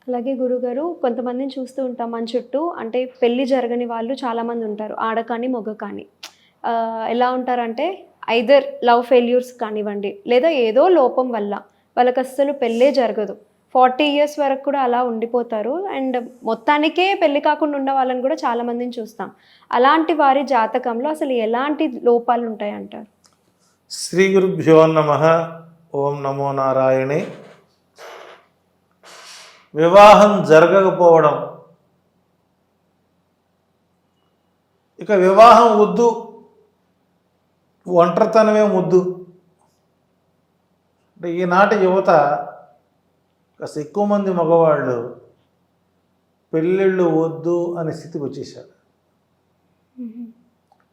అలాగే గురుగారు కొంతమందిని చూస్తూ ఉంటాం మన చుట్టూ. అంటే పెళ్లి జరగని వాళ్ళు చాలామంది ఉంటారు. ఆడ కానీ, మగ కానీ. ఎలా ఉంటారంటే ఐదర్ లవ్ ఫెయిల్యూర్స్ కానివ్వండి, లేదా ఏదో లోపం వల్ల వాళ్ళకి అస్సలు పెళ్ళే జరగదు. 40 ఇయర్స్ వరకు కూడా అలా ఉండిపోతారు. అండ్ మొత్తానికే పెళ్లి కాకుండా ఉన్న వాళ్ళని కూడా చాలామందిని చూస్తాం. అలాంటి వారి జాతకంలో అసలు ఎలాంటి లోపాలు ఉంటాయంటారు? శ్రీ గురుభ్యో నమః. ఓం నమో నారాయణే. వివాహం జరగకపోవడం, ఇక వివాహం వద్దు, ఒంటరితనమే ముద్దు అంటే ఈనాటి యువత కాస్త ఎక్కువ మంది మగవాళ్ళు పెళ్ళిళ్ళు వద్దు అనే స్థితికి వచ్చేసారు.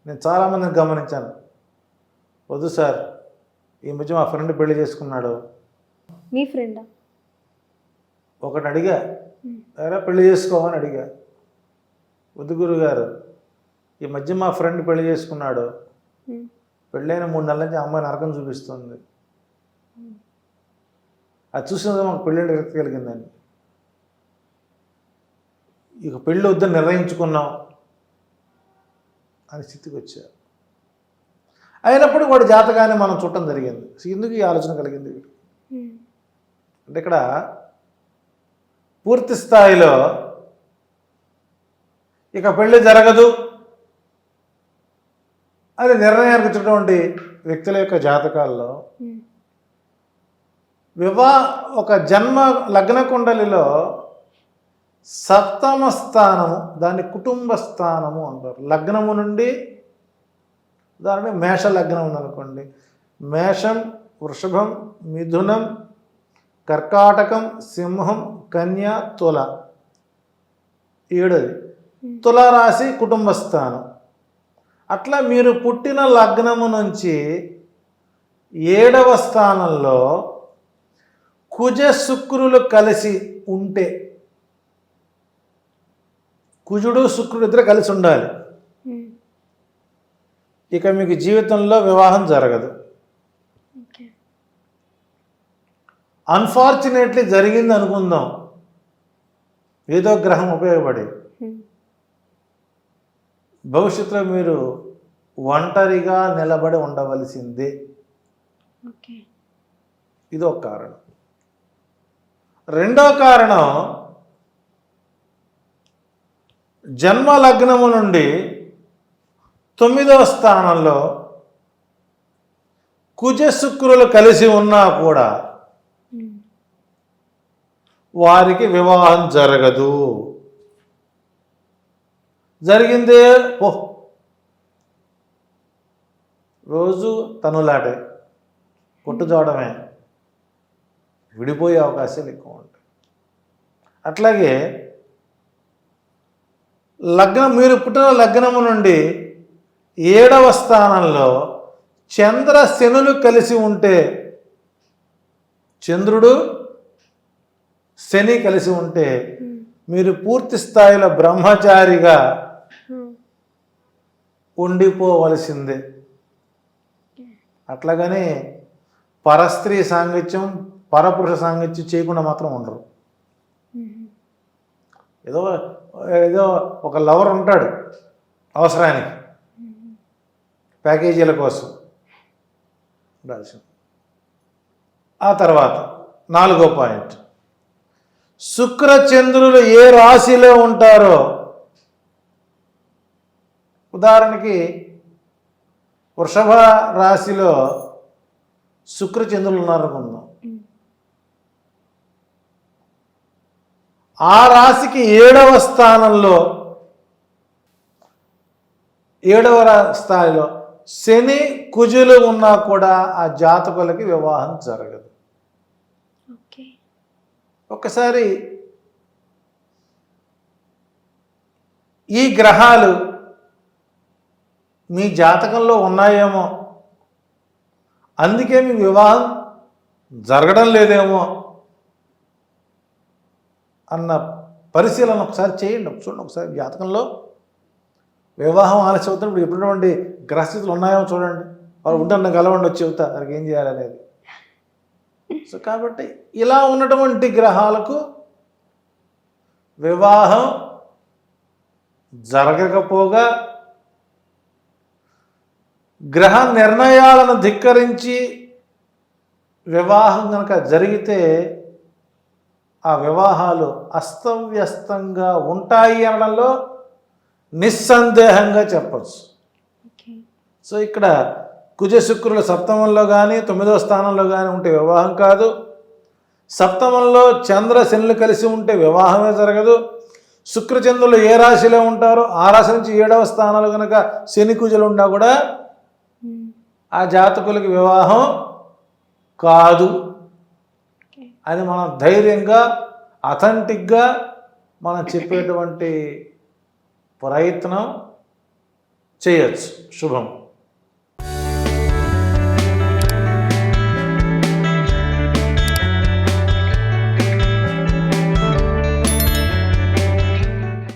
నేను చాలామందిని గమనించాను. వద్దు సార్, ఈ మధ్య మా ఫ్రెండ్ పెళ్లి చేసుకున్నాడు. మీ ఫ్రెండా? ఒకటి అడిగా, ఎరా పెళ్లి చేసుకోమని అడిగా. వద్దు గురుగారు, ఈ మధ్య మా ఫ్రెండ్ పెళ్లి చేసుకున్నాడు, పెళ్ళైన 3 నెలల నుంచి అమ్మాయి నరకం చూపిస్తుంది, అది చూసినదో మాకు పెళ్ళిళ్ళు విరక్తి కలిగిందండి. ఇక పెళ్ళి వద్దని నిర్ణయించుకున్నాం అని స్థితికి వచ్చారు. అయినప్పుడు వాడి జాతకాన్ని మనం చూడటం జరిగింది. ఎందుకు ఈ ఆలోచన కలిగింది అంటే, ఇక్కడ పూర్తి స్థాయిలో ఇక పెళ్ళి జరగదు అని నిర్ణయానికి వచ్చినటువంటి వ్యక్తుల యొక్క జాతకాల్లో ఒక జన్మ లగ్న కుండలిలో సప్తమ స్థానము, దాన్ని కుటుంబ స్థానము అంటారు. లగ్నము నుండి ఉదాహరణ మేష లగ్నం ఉందనుకోండి, మేషం, వృషభం, మిథునం, కర్కాటకం, సింహం, కన్య, తుల, 7ది తులారాశి కుటుంబ స్థానం. అట్లా మీరు పుట్టిన లగ్నము నుంచి 7వ స్థానంలో కుజ శుక్రులు కలిసి ఉంటే, కుజుడు శుక్రుడు ఇద్దరు కలిసి ఉండాలి, ఇక మీకు జీవితంలో వివాహం జరగదు. అన్ఫార్చునేట్లీ జరిగింది అనుకుందాం, ఏదో గ్రహం ఉపయోగపడి, భవిష్యత్తులో మీరు ఒంటరిగా నిలబడి ఉండవలసిందే. ఇది ఒక కారణం. రెండో కారణం, జన్మ లగ్నము నుండి 9వ స్థానంలో కుజ శుక్రులు కలిసి ఉన్నా కూడా వారికి వివాహం జరగదు. జరిగిందే రోజు తనులాటే, కొట్టు చూడమే, విడిపోయే అవకాశాలు ఎక్కువ ఉంటాయి. అట్లాగే లగ్నం, మీరు పుట్టిన లగ్నము నుండి 7వ స్థానంలో చంద్ర శనులు కలిసి ఉంటే, చంద్రుడు శని కలిసి ఉంటే మీరు పూర్తి స్థాయిలో బ్రహ్మచారిగా ఉండిపోవలసిందే. అట్లాగని పరస్త్రీ సాంగత్యం, పరపురుష సాంగత్యం చేయకుండా మాత్రం ఉండరు. ఏదో ఒక లవర్ ఉంటాడు అవసరానికి, ప్యాకేజీల కోసం ఉండాల్సింది. ఆ తర్వాత 4వ పాయింట్, శుక్ర చంద్రులు ఏ రాశిలో ఉంటారో, ఉదాహరణకి వృషభ రాశిలో శుక్ర చంద్రులు ఉన్నారనుకుందాం, ఆ రాశికి 7వ స్థానంలో 7వ స్థాయిలో శని కుజులు ఉన్నా కూడా ఆ జాతకులకి వివాహం జరగదు. ఒక్కసారి ఈ గ్రహాలు మీ జాతకంలో ఉన్నాయేమో, అందుకే మీ వివాహం జరగడం లేదేమో అన్న పరిశీలన ఒకసారి చేయండి. చూడండి, ఒకసారి జాతకంలో వివాహం ఆలస్యం అవుతున్నప్పుడు ఎప్పుడున్నటువంటి గ్రహస్థితులు ఉన్నాయేమో చూడండి. వాళ్ళు ఉంటున్న గలవండి వచ్చి చెబుతా దానికి ఏం చేయాలనేది. సో కాబట్టి ఇలా ఉన్నటువంటి గ్రహాలకు వివాహం జరగకపోగా గ్రహ నిర్ణయాలను ధిక్కరించి వివాహం కనుక జరిగితే ఆ వివాహాలు అస్తవ్యస్తంగా ఉంటాయి అనడంలో నిస్సందేహంగా చెప్పచ్చు. ఓకే. సో ఇక్కడ కుజ శుక్రుల సప్తమంలో కానీ 9వ స్థానంలో కానీ ఉంటే వివాహం కాదు. సప్తమంలో చంద్ర శనులు కలిసి ఉంటే వివాహమే జరగదు. శుక్రచంద్రులు ఏ రాశిలో ఉంటారో ఆ రాశి నుంచి 7వ స్థానాలు కనుక శని కుజులు ఉన్నా కూడా ఆ జాతకులకి వివాహం కాదు అని మనం ధైర్యంగా అథెంటిక్గా మనం చెప్పేటువంటి ప్రయత్నం చేయొచ్చు. శుభం.